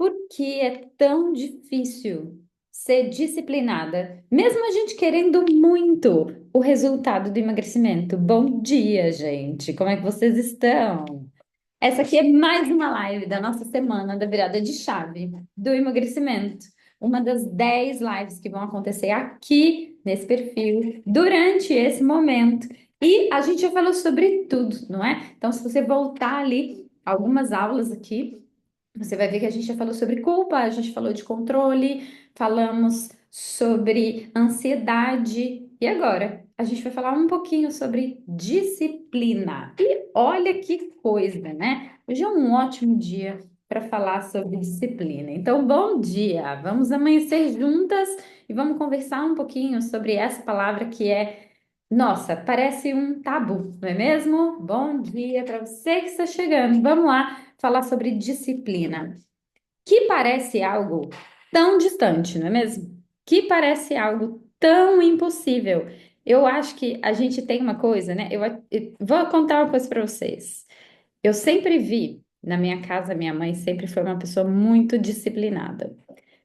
Por que é tão difícil ser disciplinada, mesmo a gente querendo muito o resultado do emagrecimento? Bom dia, gente. Como é que vocês estão? Essa aqui é mais uma live da nossa semana da virada de chave do emagrecimento. Uma das 10 lives que vão acontecer aqui nesse perfil durante esse momento. E a gente já falou sobre tudo, não é? Então, se você voltar ali algumas aulas aqui, você vai ver que a gente já falou sobre culpa, a gente falou de controle, falamos sobre ansiedade. E agora, a gente vai falar um pouquinho sobre disciplina. E olha que coisa, né? Hoje é um ótimo dia para falar sobre disciplina. Então, bom dia! Vamos amanhecer juntas e vamos conversar um pouquinho sobre essa palavra que é, nossa, parece um tabu, não é mesmo? Bom dia para você que está chegando. Vamos lá falar sobre disciplina, que parece algo tão distante, não é mesmo? Que parece algo tão impossível. Eu acho que a gente tem uma coisa, né? Eu vou contar uma coisa para vocês. Eu sempre vi na minha casa, minha mãe sempre foi uma pessoa muito disciplinada.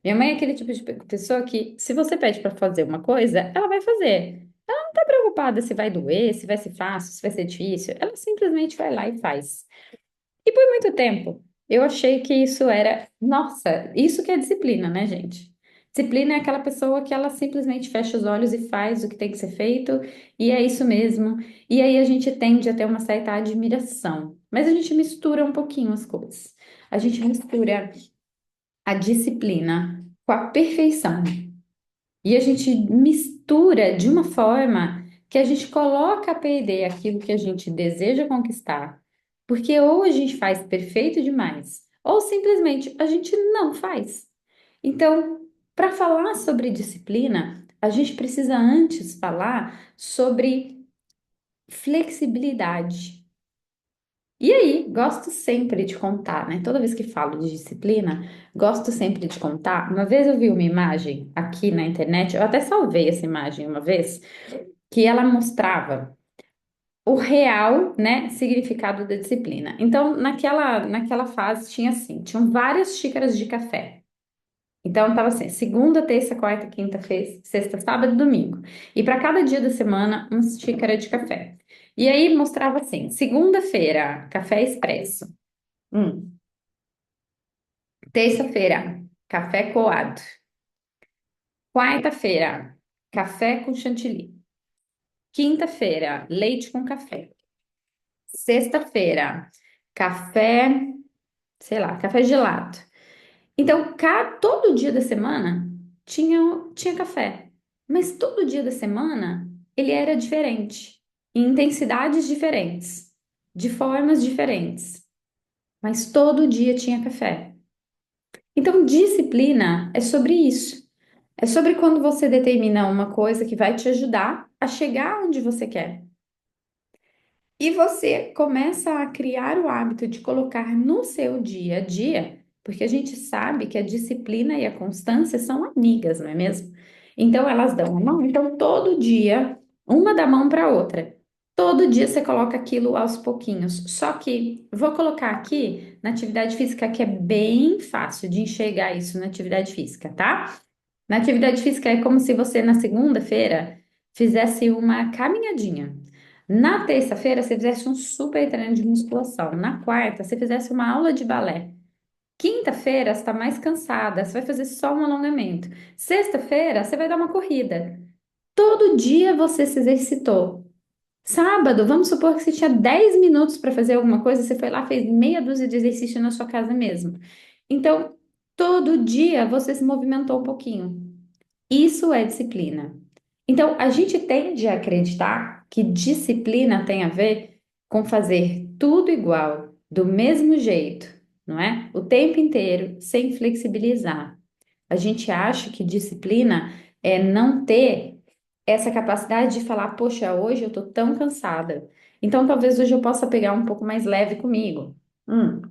Minha mãe é aquele tipo de pessoa que, se você pede para fazer uma coisa, ela vai fazer. Ela não está preocupada se vai doer, se vai ser fácil, se vai ser difícil. Ela simplesmente vai lá e faz. E por muito tempo, eu achei que isso era, nossa, isso que é disciplina, né, gente? Disciplina é aquela pessoa que ela simplesmente fecha os olhos e faz o que tem que ser feito, e é isso mesmo. E aí a gente tende a ter uma certa admiração, mas a gente mistura um pouquinho as coisas. A gente mistura a disciplina com a perfeição. E a gente mistura de uma forma que a gente coloca a perder aquilo que a gente deseja conquistar, porque ou a gente faz perfeito demais, ou simplesmente a gente não faz. Então, para falar sobre disciplina, a gente precisa antes falar sobre flexibilidade. E aí, gosto sempre de contar, né? Toda vez que falo de disciplina, gosto sempre de contar. Uma vez eu vi uma imagem aqui na internet, eu até salvei essa imagem uma vez, que ela mostrava o real, né, significado da disciplina. Então, naquela fase tinha assim, tinham várias xícaras de café. Então, estava assim, segunda, terça, quarta, quinta, sexta, sábado, e domingo. E para cada dia da semana, uma xícara de café. E aí mostrava assim, segunda-feira, café expresso. Hum. Terça-feira, café coado. Quarta-feira, café com chantilly. Quinta-feira, leite com café. Sexta-feira, café, sei lá, café gelado. Então, todo dia da semana tinha café. Mas todo dia da semana ele era diferente, em intensidades diferentes, de formas diferentes. Mas todo dia tinha café. Então, disciplina é sobre isso. É sobre quando você determina uma coisa que vai te ajudar a chegar onde você quer. E você começa a criar o hábito de colocar no seu dia a dia, porque a gente sabe que a disciplina e a constância são amigas, não é mesmo? Então, elas dão a mão. Então, todo dia, uma dá a mão para a outra. Todo dia você coloca aquilo aos pouquinhos. Só que vou colocar aqui na atividade física, que é bem fácil de enxergar isso na atividade física, tá? Na atividade física é como se você na segunda-feira fizesse uma caminhadinha. Na terça-feira você fizesse um super treino de musculação. Na quarta você fizesse uma aula de balé. Quinta-feira você está mais cansada, você vai fazer só um alongamento. Sexta-feira você vai dar uma corrida. Todo dia você se exercitou. Sábado, vamos supor que você tinha 10 minutos para fazer alguma coisa, você foi lá, fez meia dúzia de exercício na sua casa mesmo. Então, todo dia você se movimentou um pouquinho. Isso é disciplina. Então, a gente tende a acreditar que disciplina tem a ver com fazer tudo igual, do mesmo jeito, não é? O tempo inteiro, sem flexibilizar. A gente acha que disciplina é não ter essa capacidade de falar, poxa, hoje eu tô tão cansada. Então, talvez hoje eu possa pegar um pouco mais leve comigo. Hum.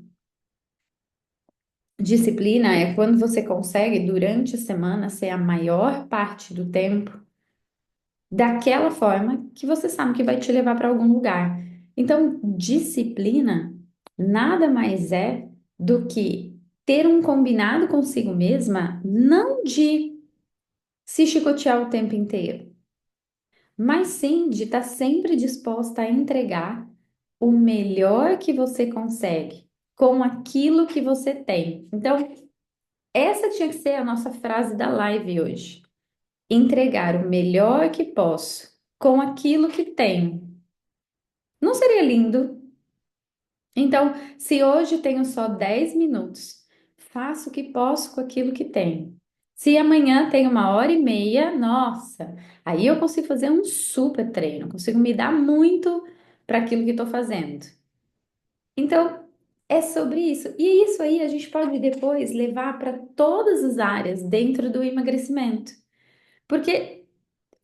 Disciplina é quando você consegue, durante a semana, ser a maior parte do tempo daquela forma que você sabe que vai te levar para algum lugar. Então, disciplina nada mais é do que ter um combinado consigo mesma, não de se chicotear o tempo inteiro, mas sim de estar sempre disposta a entregar o melhor que você consegue com aquilo que você tem. Então, essa tinha que ser a nossa frase da live hoje. Entregar o melhor que posso com aquilo que tenho. Não seria lindo? Então, se hoje tenho só 10 minutos, faço o que posso com aquilo que tenho. Se amanhã tenho 1h30, nossa, aí eu consigo fazer um super treino, consigo me dar muito para aquilo que estou fazendo. Então, é sobre isso. E isso aí a gente pode depois levar para todas as áreas dentro do emagrecimento. Porque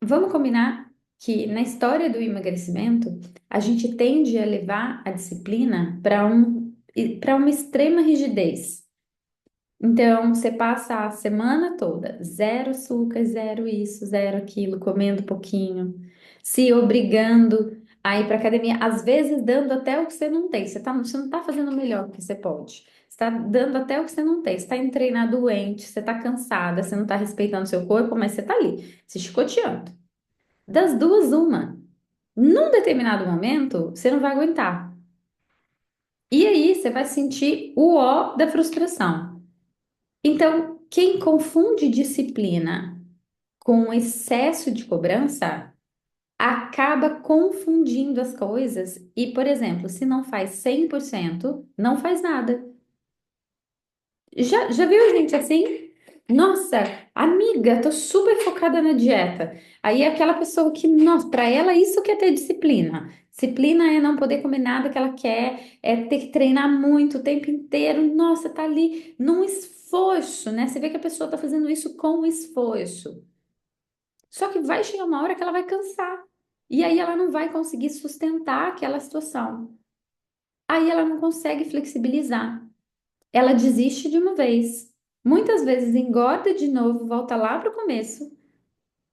vamos combinar que na história do emagrecimento, a gente tende a levar a disciplina para uma extrema rigidez. Então, você passa a semana toda, zero açúcar, zero isso, zero aquilo, comendo pouquinho, se obrigando a ir para academia, às vezes dando até o que você não tem. Você não está fazendo o melhor que você pode. Você está dando até o que você não tem. Você está indo treinar doente, você está cansada, você não está respeitando seu corpo, mas você está ali, se chicoteando. Das duas, uma. Num determinado momento, você não vai aguentar. E aí, você vai sentir o ó da frustração. Então, quem confunde disciplina com excesso de cobrança acaba confundindo as coisas e, por exemplo, se não faz 100%, não faz nada. Já viu gente assim? Nossa, amiga, tô super focada na dieta. Aí é aquela pessoa que, nossa, para ela isso que é ter disciplina. Disciplina é não poder comer nada que ela quer, é ter que treinar muito o tempo inteiro. Nossa, tá ali num esforço, né? Você vê que a pessoa tá fazendo isso com esforço. Só que vai chegar uma hora que ela vai cansar. E aí ela não vai conseguir sustentar aquela situação. Aí ela não consegue flexibilizar. Ela desiste de uma vez. Muitas vezes engorda de novo, volta lá para o começo,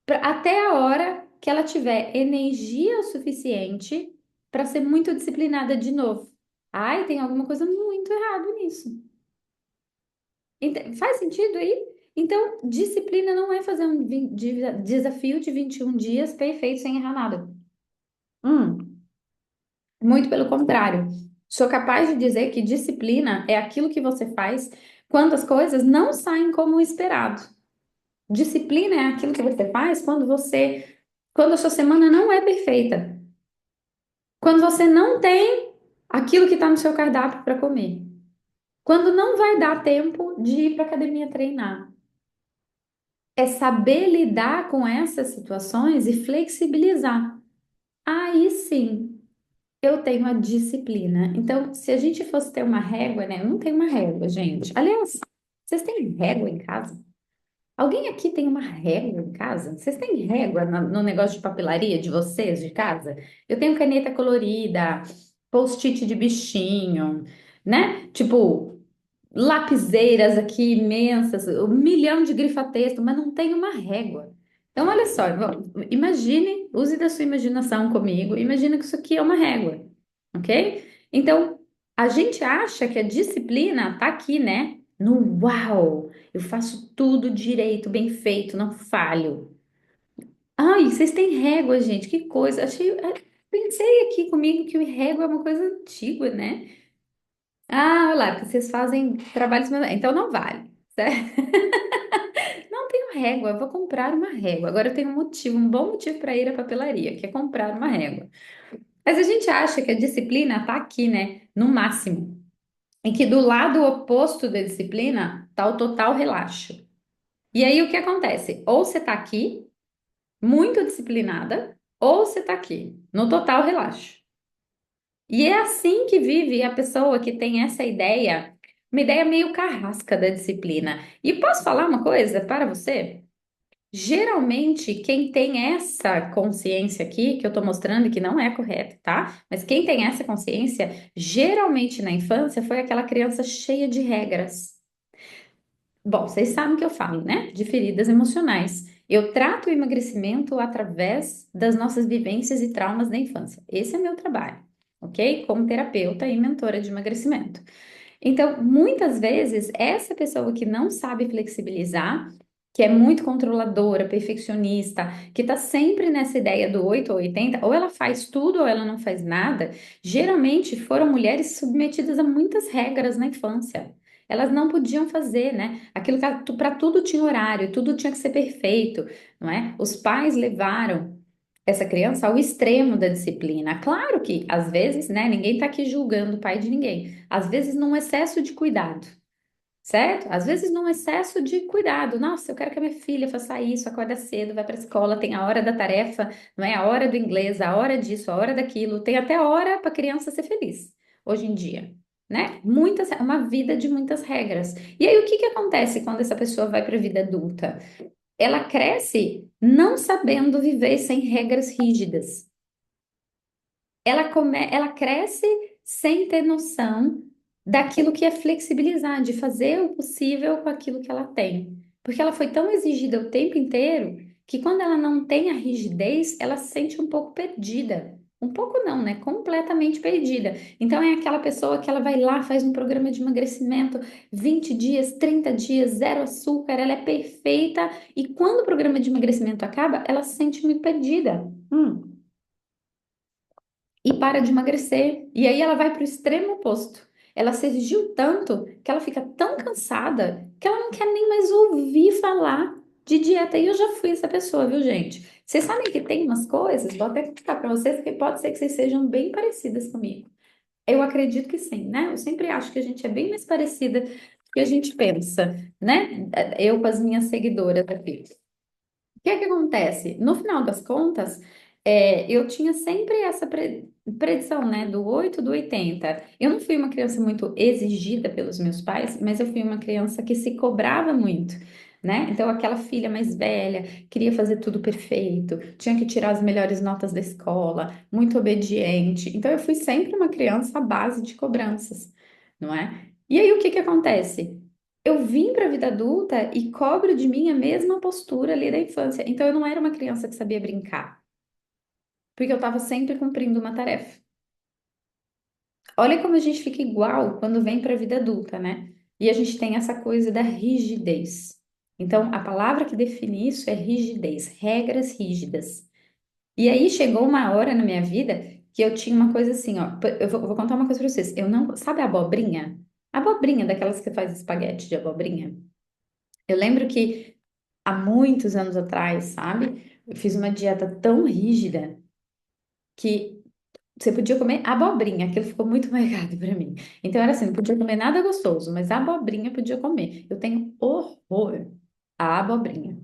até a hora que ela tiver energia o suficiente para ser muito disciplinada de novo. Ai, tem alguma coisa muito errado nisso. Faz sentido aí? Então, disciplina não é fazer um desafio de 21 dias perfeito sem errar nada. Hum, muito pelo contrário. Sou capaz de dizer que disciplina é aquilo que você faz quando as coisas não saem como esperado. Disciplina é aquilo que você faz quando a sua semana não é perfeita, quando você não tem aquilo que está no seu cardápio para comer, quando não vai dar tempo de ir para academia treinar. É saber lidar com essas situações e flexibilizar. Aí sim, eu tenho a disciplina. Então, se a gente fosse ter uma régua, né? Eu não tenho uma régua, gente. Aliás, vocês têm régua em casa? Alguém aqui tem uma régua em casa? Vocês têm régua no negócio de papelaria de vocês, de casa? Eu tenho caneta colorida, post-it de bichinho, né? Tipo, lapiseiras aqui imensas, 1 milhão de grifa-texto, mas não tenho uma régua. Então, olha só, imagine, use da sua imaginação comigo, imagine que isso aqui é uma régua, ok? Então, a gente acha que a disciplina tá aqui, né? No uau, eu faço tudo direito, bem feito, não falho. Ai, vocês têm régua, gente, que coisa. Pensei aqui comigo que régua é uma coisa antiga, né? Ah, olha lá, porque vocês fazem trabalhos. Então não vale, certo? Não tenho régua, eu vou comprar uma régua. Agora eu tenho um motivo, um bom motivo para ir à papelaria, que é comprar uma régua. Mas a gente acha que a disciplina tá aqui, né? No máximo. E que do lado oposto da disciplina tá o total relaxo. E aí o que acontece? Ou você tá aqui, muito disciplinada, ou você tá aqui, no total relaxo. E é assim que vive a pessoa que tem essa ideia, uma ideia meio carrasca da disciplina. E posso falar uma coisa para você? Geralmente, quem tem essa consciência aqui, que eu tô mostrando e que não é correta, tá? Mas quem tem essa consciência, geralmente na infância, foi aquela criança cheia de regras. Bom, vocês sabem que eu falo, né? De feridas emocionais. Eu trato o emagrecimento através das nossas vivências e traumas da infância. Esse é meu trabalho, ok? Como terapeuta e mentora de emagrecimento. Então, muitas vezes, essa pessoa que não sabe flexibilizar, que é muito controladora, perfeccionista, que está sempre nessa ideia do 8 ou 80, ou ela faz tudo ou ela não faz nada, geralmente foram mulheres submetidas a muitas regras na infância. Elas não podiam fazer, né? Aquilo que para tudo tinha horário, tudo tinha que ser perfeito, não é? Os pais levaram essa criança ao extremo da disciplina. Claro que, às vezes, né, ninguém está aqui julgando o pai de ninguém. Às vezes, num excesso de cuidado, certo? Às vezes, num excesso de cuidado. Nossa, eu quero que a minha filha faça isso, acorda cedo, vai para a escola, tem a hora da tarefa, não é a hora do inglês, a hora disso, a hora daquilo. Tem até hora para a criança ser feliz, hoje em dia. Né? Uma vida de muitas regras. E aí, o que que acontece quando essa pessoa vai para a vida adulta? Ela cresce não sabendo viver sem regras rígidas. Ela cresce sem ter noção daquilo que é flexibilizar, de fazer o possível com aquilo que ela tem. Porque ela foi tão exigida o tempo inteiro que quando ela não tem a rigidez, ela se sente um pouco perdida. Um pouco não, né? Completamente perdida. Então é aquela pessoa que ela vai lá, faz um programa de emagrecimento, 20 dias, 30 dias, zero açúcar, ela é perfeita e quando o programa de emagrecimento acaba, ela se sente muito perdida. E para de emagrecer. E aí ela vai para o extremo oposto. Ela se exigiu tanto que ela fica tão cansada que ela não quer nem mais ouvir falar de dieta. E eu já fui essa pessoa, viu, gente? Vocês sabem que tem umas coisas, vou até contar para vocês, que pode ser que vocês sejam bem parecidas comigo. Eu acredito que sim, né? Eu sempre acho que a gente é bem mais parecida do que a gente pensa, né? Eu com as minhas seguidoras aqui. O que é que acontece? No final das contas, eu tinha sempre essa predição, né, do 8 do 80. Eu não fui uma criança muito exigida pelos meus pais, mas eu fui uma criança que se cobrava muito, né? Então, aquela filha mais velha queria fazer tudo perfeito, tinha que tirar as melhores notas da escola, muito obediente. Então, eu fui sempre uma criança à base de cobranças, não é? E aí, o que que acontece? Eu vim para a vida adulta e cobro de mim a mesma postura ali da infância. Então eu não era uma criança que sabia brincar, porque eu estava sempre cumprindo uma tarefa. Olha como a gente fica igual quando vem para a vida adulta, né? E a gente tem essa coisa da rigidez. Então a palavra que define isso é rigidez, regras rígidas. E aí chegou uma hora na minha vida que eu tinha uma coisa assim, ó. Eu vou contar uma coisa para vocês. Eu não, sabe a abobrinha? A abobrinha daquelas que faz espaguete de abobrinha. Eu lembro que há muitos anos atrás, sabe? Eu fiz uma dieta tão rígida que você podia comer abobrinha, aquilo ficou muito marcado para mim. Então era assim, não podia comer nada gostoso, mas abobrinha podia comer. Eu tenho horror à abobrinha.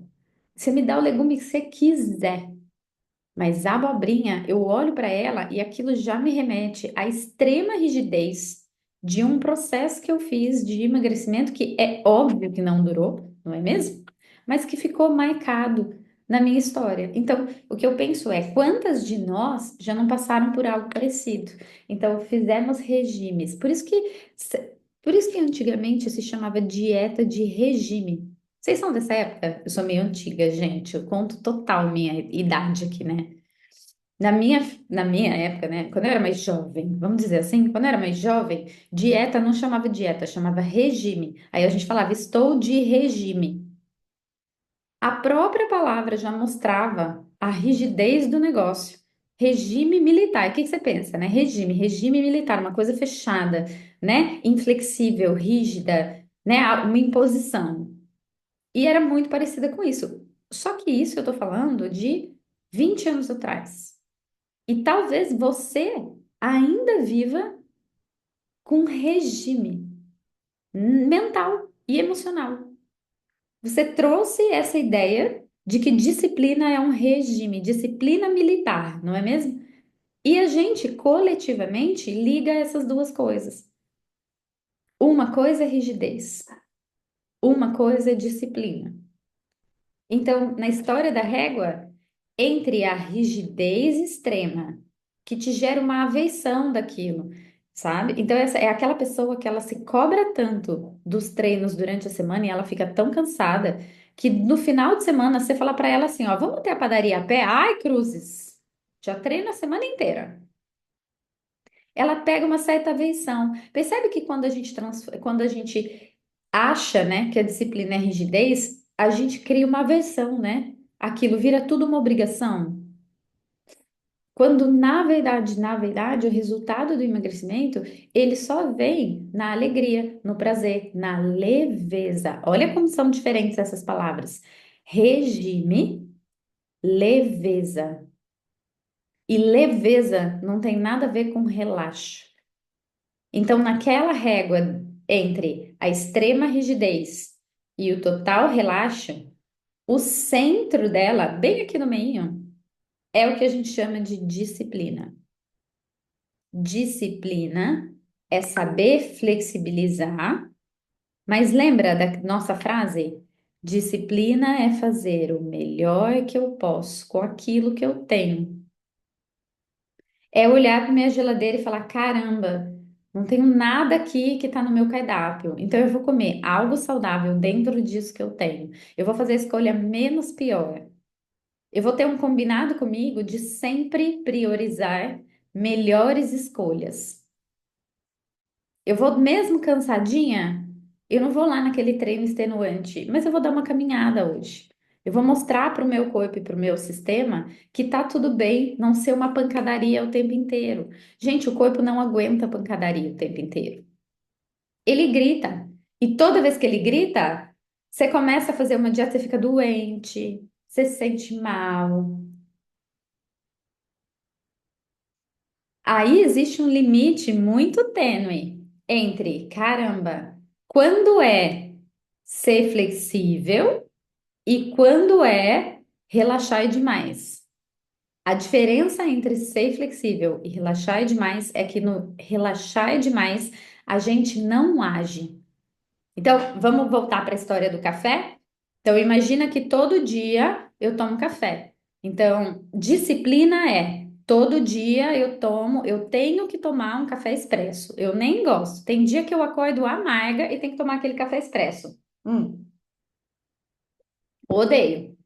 Você me dá o legume que você quiser, mas a abobrinha, eu olho para ela e aquilo já me remete à extrema rigidez de um processo que eu fiz de emagrecimento que é óbvio que não durou, não é mesmo? Mas que ficou marcado na minha história. Então, o que eu penso é, quantas de nós já não passaram por algo parecido? Então, fizemos regimes. Por isso que antigamente se chamava dieta de regime. Vocês são dessa época? Eu sou meio antiga, gente. Eu conto total minha idade aqui, né? Na minha, na minha época, né? Quando eu era mais jovem, vamos dizer assim, quando eu era mais jovem, dieta não chamava dieta, chamava regime. Aí a gente falava, estou de regime. A própria palavra já mostrava a rigidez do negócio. Regime militar. O que que você pensa, né? Regime militar, uma coisa fechada, né? Inflexível, rígida, né? Uma imposição. E era muito parecida com isso. Só que isso eu tô falando de 20 anos atrás. E talvez você ainda viva com regime mental e emocional. Você trouxe essa ideia de que disciplina é um regime, disciplina militar, não é mesmo? E a gente coletivamente liga essas duas coisas. Uma coisa é rigidez, uma coisa é disciplina. Então, na história da régua, entre a rigidez extrema, que te gera uma aveição daquilo, sabe? Então, essa é aquela pessoa que ela se cobra tanto dos treinos durante a semana e ela fica tão cansada que no final de semana você fala para ela assim: ó, vamos até a padaria a pé? Ai, cruzes, já treino a semana inteira. ela pega uma certa aversão. Percebe que quando a gente acha, né, que a disciplina é rigidez, a gente cria uma aversão, né? Aquilo vira tudo uma obrigação. Quando na verdade, o resultado do emagrecimento, ele só vem na alegria, no prazer, na leveza. Olha como são diferentes essas palavras. Regime, leveza. E leveza não tem nada a ver com relaxo. Então, naquela régua entre a extrema rigidez e o total relaxo, o centro dela, bem aqui no meio, é o que a gente chama de disciplina. Disciplina é saber flexibilizar, mas lembra da nossa frase? Disciplina é fazer o melhor que eu posso com aquilo que eu tenho. É olhar para minha geladeira e falar: caramba, não tenho nada aqui que está no meu cardápio. Então eu vou comer algo saudável dentro disso que eu tenho. Eu vou fazer a escolha menos pior. Eu vou ter um combinado comigo de sempre priorizar melhores escolhas. Eu vou mesmo cansadinha, eu não vou lá naquele treino extenuante, mas eu vou dar uma caminhada hoje. Eu vou mostrar para o meu corpo e para o meu sistema que tá tudo bem não ser uma pancadaria o tempo inteiro. Gente, o corpo não aguenta pancadaria o tempo inteiro. Ele grita. E toda vez que ele grita, você começa a fazer uma dieta, você fica doente, você se sente mal. Aí existe um limite muito tênue entre, caramba, quando é ser flexível e quando é relaxar demais. A diferença entre ser flexível e relaxar demais é que no relaxar demais a gente não age. Então, vamos voltar para a história do café? Então, imagina que todo dia eu tomo café. Então, disciplina é todo dia eu tenho que tomar um café expresso. Eu nem gosto. Tem dia que eu acordo amarga e tenho que tomar aquele café expresso. Odeio.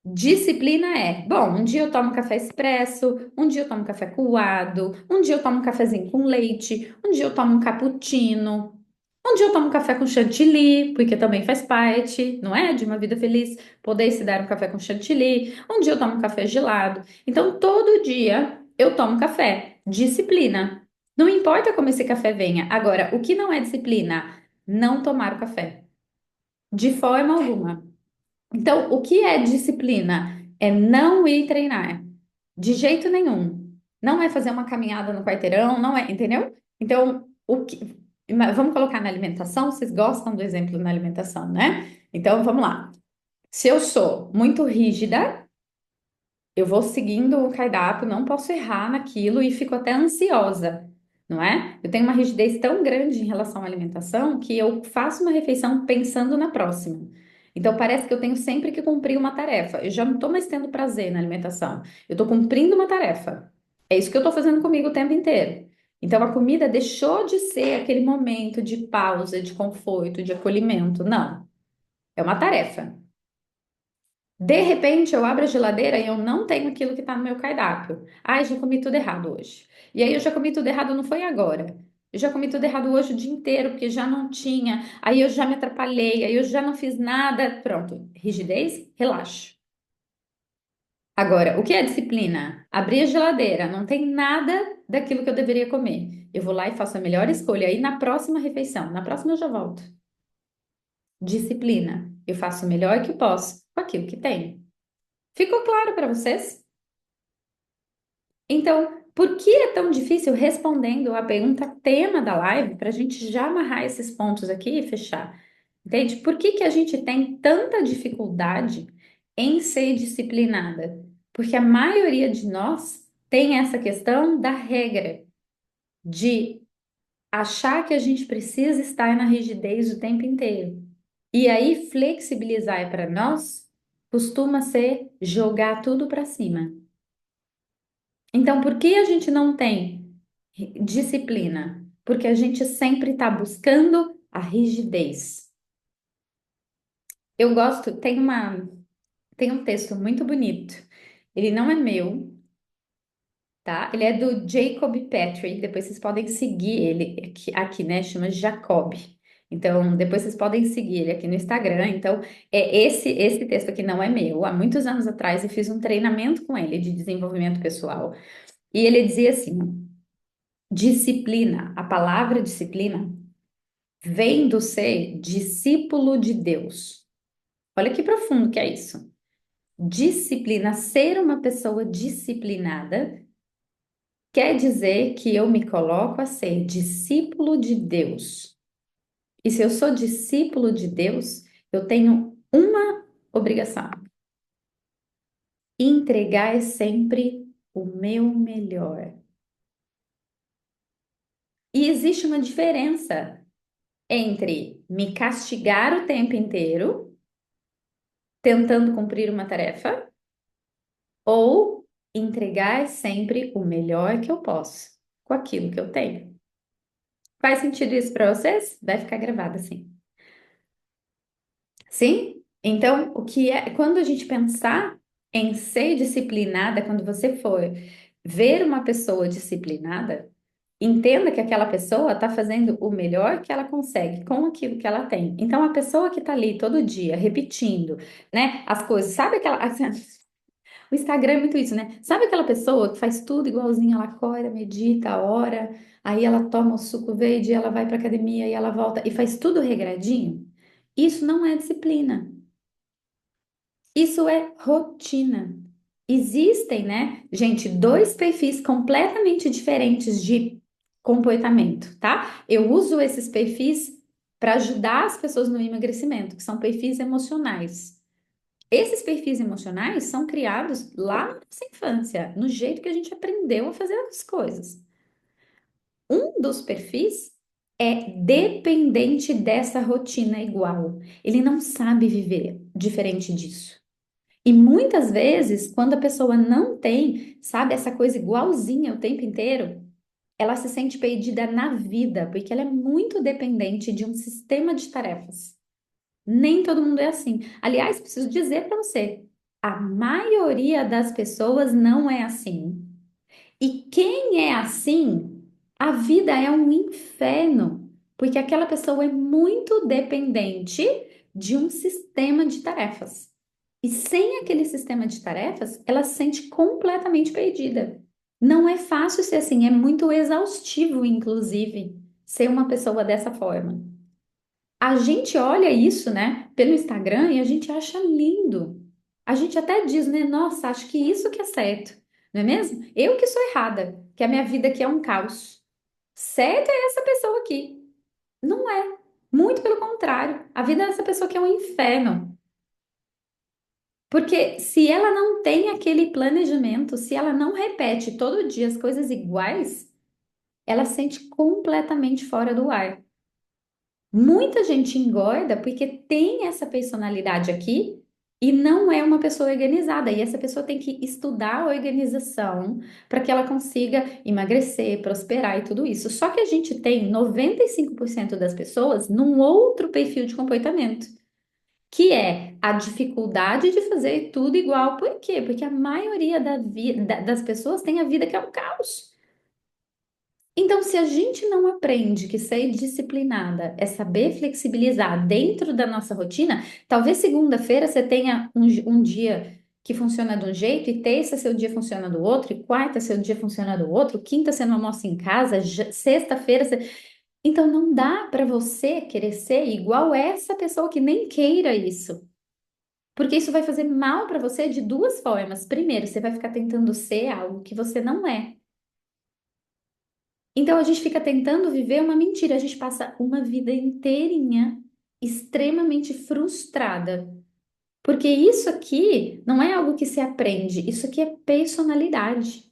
Disciplina é, bom, um dia eu tomo café expresso, um dia eu tomo café coado, um dia eu tomo um cafezinho com leite, um dia eu tomo um cappuccino, um dia eu tomo um café com chantilly, porque também faz parte, não é, de uma vida feliz, poder se dar um café com chantilly, um dia eu tomo um café gelado. Então, todo dia eu tomo café. Disciplina. Não importa como esse café venha. Agora, o que não é disciplina? Não tomar o café. De forma alguma. Então, o que é disciplina? É não ir treinar. De jeito nenhum. Não é fazer uma caminhada no quarteirão, não é, entendeu? Então, vamos colocar na alimentação? Vocês gostam do exemplo na alimentação, né? Então, vamos lá. Se eu sou muito rígida, eu vou seguindo o cardápio, não posso errar naquilo e fico até ansiosa, não é? Eu tenho uma rigidez tão grande em relação à alimentação que eu faço uma refeição pensando na próxima. Então parece que eu tenho sempre que cumprir uma tarefa. Eu já não estou mais tendo prazer na alimentação. Eu estou cumprindo uma tarefa. É isso que eu estou fazendo comigo o tempo inteiro. Então a comida deixou de ser aquele momento de pausa, de conforto, de acolhimento. Não, é uma tarefa. De repente, eu abro a geladeira e eu não tenho aquilo que está no meu cardápio. Ai, já comi tudo errado hoje. E aí, eu já comi tudo errado, não foi agora. Eu já comi tudo errado hoje o dia inteiro, porque já não tinha. Aí eu já me atrapalhei, aí eu já não fiz nada. Pronto. Rigidez, relaxo. Agora, o que é disciplina? Abrir a geladeira, não tem nada daquilo que eu deveria comer. Eu vou lá e faço a melhor escolha. Aí, na próxima refeição, na próxima eu já volto. Disciplina. Eu faço o melhor que posso com aquilo que tenho. Ficou claro para vocês? Então, por que é tão difícil respondendo a pergunta tema da live, para a gente já amarrar esses pontos aqui e fechar? Entende? Por que que a gente tem tanta dificuldade em ser disciplinada? Porque a maioria de nós tem essa questão da regra, de achar que a gente precisa estar na rigidez o tempo inteiro. E aí, flexibilizar para nós costuma ser jogar tudo para cima. Então, por que a gente não tem disciplina? Porque a gente sempre está buscando a rigidez. Eu gosto, tem um texto muito bonito. Ele não é meu, tá? Ele é do Jacob Petrie. Depois vocês podem seguir ele aqui, né? Chama Jacob. Então, depois vocês podem seguir ele aqui no Instagram. Então, esse texto aqui não é meu. Há muitos anos atrás eu fiz um treinamento com ele de desenvolvimento pessoal. E ele dizia assim: disciplina, a palavra disciplina vem do ser discípulo de Deus. Olha que profundo que é isso. Disciplina, ser uma pessoa disciplinada, quer dizer que eu me coloco a ser discípulo de Deus. E se eu sou discípulo de Deus, eu tenho uma obrigação: entregar sempre o meu melhor. E existe uma diferença entre me castigar o tempo inteiro, tentando cumprir uma tarefa, ou entregar sempre o melhor que eu posso com aquilo que eu tenho. Faz sentido isso para vocês? Vai ficar gravado assim. Sim? Então, o que é quando a gente pensar em ser disciplinada, quando você for ver uma pessoa disciplinada, entenda que aquela pessoa está fazendo o melhor que ela consegue com aquilo que ela tem. Então, a pessoa que está ali todo dia repetindo, né, as coisas, sabe aquela o Instagram é muito isso, né? Sabe aquela pessoa que faz tudo igualzinho, ela acorda, medita, ora, aí ela toma o suco verde, ela vai para academia e ela volta e faz tudo regradinho? Isso não é disciplina. Isso é rotina. Existem, né, gente, dois perfis completamente diferentes de comportamento, tá? Eu uso esses perfis para ajudar as pessoas no emagrecimento, que são perfis emocionais. Esses perfis emocionais são criados lá na nossa infância, no jeito que a gente aprendeu a fazer as coisas. Um dos perfis é dependente dessa rotina igual. Ele não sabe viver diferente disso. E muitas vezes, quando a pessoa não tem, sabe, essa coisa igualzinha o tempo inteiro, ela se sente perdida na vida, porque ela é muito dependente de um sistema de tarefas. Nem todo mundo é assim. Aliás, preciso dizer para você, a maioria das pessoas não é assim. E quem é assim, a vida é um inferno, porque aquela pessoa é muito dependente de um sistema de tarefas. E sem aquele sistema de tarefas, ela se sente completamente perdida. Não é fácil ser assim, é muito exaustivo, inclusive, ser uma pessoa dessa forma. A gente olha isso, né, pelo Instagram e a gente acha lindo. A gente até diz, né, nossa, acho que isso que é certo, não é mesmo? Eu que sou errada, que a minha vida aqui é um caos. Certo é essa pessoa aqui. Não é. Muito pelo contrário. A vida dessa pessoa aqui é um inferno. Porque se ela não tem aquele planejamento, se ela não repete todo dia as coisas iguais, ela se sente completamente fora do ar. Muita gente engorda porque tem essa personalidade aqui e não é uma pessoa organizada. E essa pessoa tem que estudar a organização para que ela consiga emagrecer, prosperar e tudo isso. Só que a gente tem 95% das pessoas num outro perfil de comportamento, que é a dificuldade de fazer tudo igual. Por quê? Porque a maioria das pessoas tem a vida que é um caos. Então, se a gente não aprende que ser disciplinada é saber flexibilizar dentro da nossa rotina, talvez segunda-feira você tenha um dia que funciona de um jeito, e terça seu dia funciona do outro, e quarta seu dia funciona do outro, quinta você não almoça em casa, sexta-feira você... Então, não dá para você querer ser igual essa pessoa que nem queira isso. Porque isso vai fazer mal para você de duas formas. Primeiro, você vai ficar tentando ser algo que você não é. Então a gente fica tentando viver uma mentira, a gente passa uma vida inteirinha extremamente frustrada, porque isso aqui não é algo que se aprende, isso aqui é personalidade.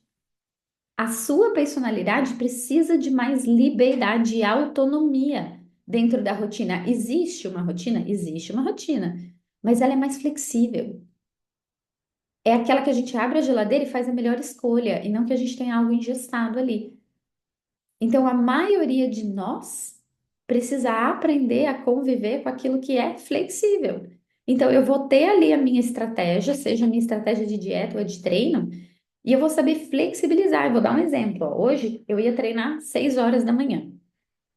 A sua personalidade precisa de mais liberdade e autonomia dentro da rotina. Existe uma rotina? Existe uma rotina, mas ela é mais flexível. É aquela que a gente abre a geladeira e faz a melhor escolha, e não que a gente tenha algo engessado ali. Então, a maioria de nós precisa aprender a conviver com aquilo que é flexível. Então, eu vou ter ali a minha estratégia, seja a minha estratégia de dieta ou de treino, E eu vou saber flexibilizar. Eu vou dar um exemplo. Ó. Hoje eu ia treinar 6 horas da manhã.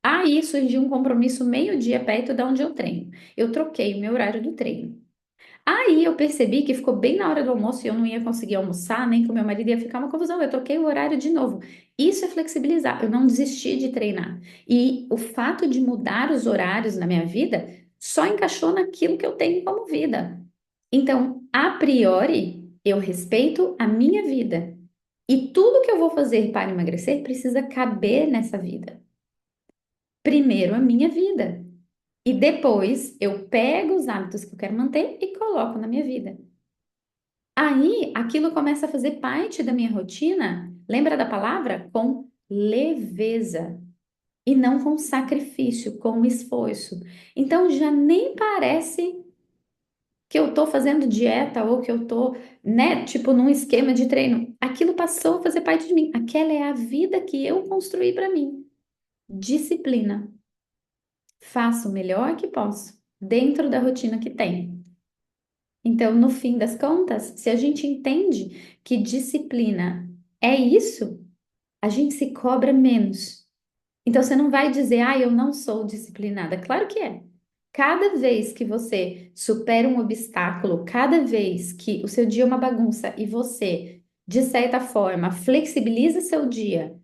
Aí surgiu um compromisso meio-dia perto de onde eu treino. Eu troquei o meu horário do treino. Aí eu percebi que ficou bem na hora do almoço e eu não ia conseguir almoçar, nem com meu marido ia ficar uma confusão. Eu troquei o horário de novo. Isso é flexibilizar. Eu não desisti de treinar. E o fato de mudar os horários na minha vida só encaixou naquilo que eu tenho como vida. Então, a priori, eu respeito a minha vida. E tudo que eu vou fazer para emagrecer precisa caber nessa vida. Primeiro, a minha vida. E depois, eu pego os hábitos que eu quero manter e coloco na minha vida. Aí, aquilo começa a fazer parte da minha rotina. Lembra da palavra? Com leveza. E não com sacrifício, com esforço. Então, já nem parece que eu tô fazendo dieta ou que eu tô, né, tipo, num esquema de treino. Aquilo passou a fazer parte de mim. Aquela é a vida que eu construí para mim. Disciplina. Faço o melhor que posso, dentro da rotina que tenho. Então, no fim das contas, se a gente entende que disciplina é isso, a gente se cobra menos. Então, você não vai dizer, ah, eu não sou disciplinada. Claro que é. Cada vez que você supera um obstáculo, cada vez que o seu dia é uma bagunça e você, de certa forma, flexibiliza seu dia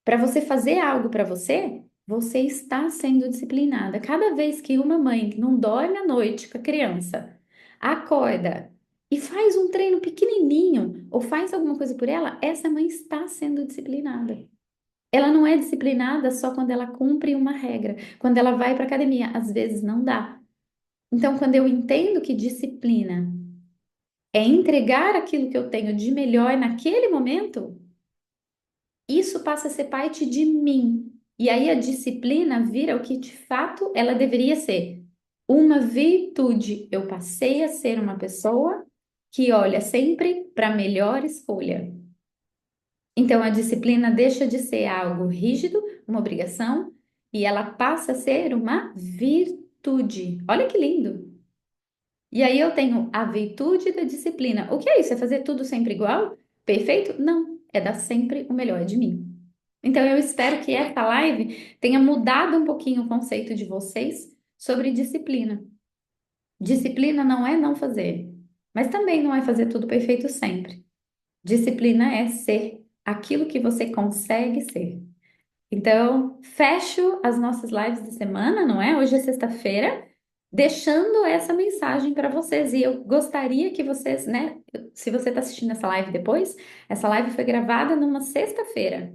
para você fazer algo para você, você está sendo disciplinada. Cada vez que uma mãe que não dorme à noite com a criança acorda e faz um treino pequenininho ou faz alguma coisa por ela, essa mãe está sendo disciplinada. Ela não é disciplinada só quando ela cumpre uma regra, quando ela vai para academia, às vezes não dá. Então, quando eu entendo que disciplina é entregar aquilo que eu tenho de melhor naquele momento, isso passa a ser parte de mim. E aí a disciplina vira o que de fato ela deveria ser. Uma virtude. Eu passei a ser uma pessoa que olha sempre para a melhor escolha. Então a disciplina deixa de ser algo rígido, uma obrigação, e ela passa a ser uma virtude. Olha que lindo! E aí eu tenho a virtude da disciplina. O que é isso? É fazer tudo sempre igual? Perfeito? Não. É dar sempre o melhor de mim. Então, eu espero que essa live tenha mudado um pouquinho o conceito de vocês sobre disciplina. Disciplina não é não fazer, mas também não é fazer tudo perfeito sempre. Disciplina é ser aquilo que você consegue ser. Então, fecho as nossas lives de semana, não é? Hoje é sexta-feira, deixando essa mensagem para vocês. E eu gostaria que vocês, né? Se você está assistindo essa live depois, essa live foi gravada numa sexta-feira.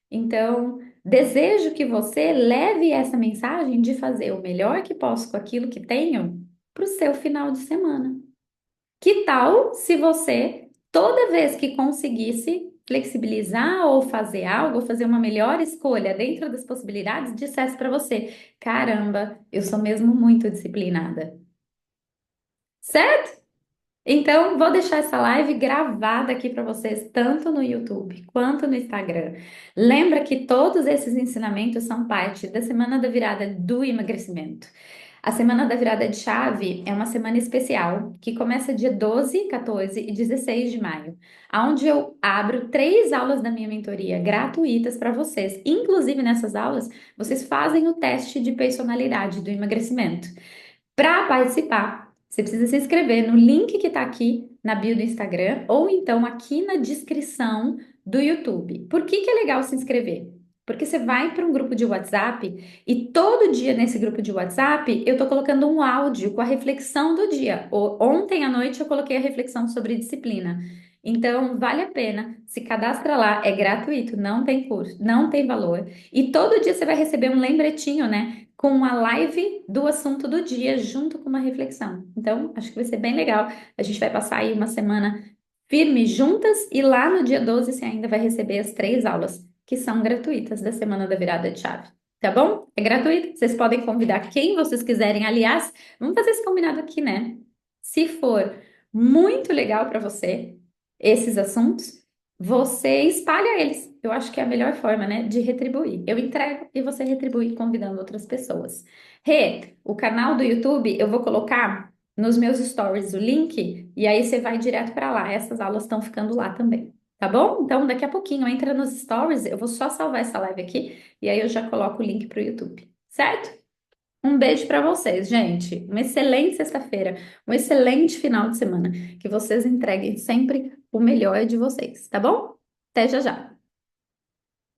Então, desejo que você leve essa mensagem de fazer o melhor que posso com aquilo que tenho para o seu final de semana. Que tal se você, toda vez que conseguisse flexibilizar ou fazer algo, ou fazer uma melhor escolha dentro das possibilidades, dissesse para você: caramba, eu sou mesmo muito disciplinada. Certo? Então, vou deixar essa live gravada aqui para vocês, tanto no YouTube quanto no Instagram. Lembra que todos esses ensinamentos são parte da Semana da Virada do Emagrecimento. A Semana da Virada de Chave é uma semana especial que começa dia 12, 14 e 16 de maio, onde eu abro 3 aulas da minha mentoria gratuitas para vocês. Inclusive, nessas aulas, vocês fazem o teste de personalidade do emagrecimento. Para participar, você precisa se inscrever no link que está aqui na bio do Instagram ou então aqui na descrição do YouTube. Por que que é legal se inscrever? Porque você vai para um grupo de WhatsApp e todo dia nesse grupo de WhatsApp eu estou colocando um áudio com a reflexão do dia. Ontem à noite eu coloquei a reflexão sobre disciplina. Então, vale a pena, se cadastra lá, é gratuito, não tem custo, não tem valor. E todo dia você vai receber um lembretinho, né? Com a live do assunto do dia, junto com uma reflexão. Então, acho que vai ser bem legal. A gente vai passar aí uma semana firme juntas e lá no dia 12 você ainda vai receber as 3 aulas, que são gratuitas da Semana da Virada de Chave. Tá bom? É gratuito. Vocês podem convidar quem vocês quiserem. Aliás, vamos fazer esse combinado aqui, né? Se for muito legal para você esses assuntos, você espalha eles. Eu acho que é a melhor forma, né, de retribuir. Eu entrego e você retribui convidando outras pessoas. Rê, o canal do YouTube eu vou colocar nos meus stories o link e aí você vai direto para lá. Essas aulas estão ficando lá também, Tá bom? Então, daqui a pouquinho, entra nos stories, eu vou só salvar essa live aqui e aí eu já coloco o link pro YouTube, certo? Um beijo para vocês, gente. Uma excelente sexta-feira, um excelente final de semana. Que vocês entreguem sempre o melhor de vocês, tá bom? Até já já.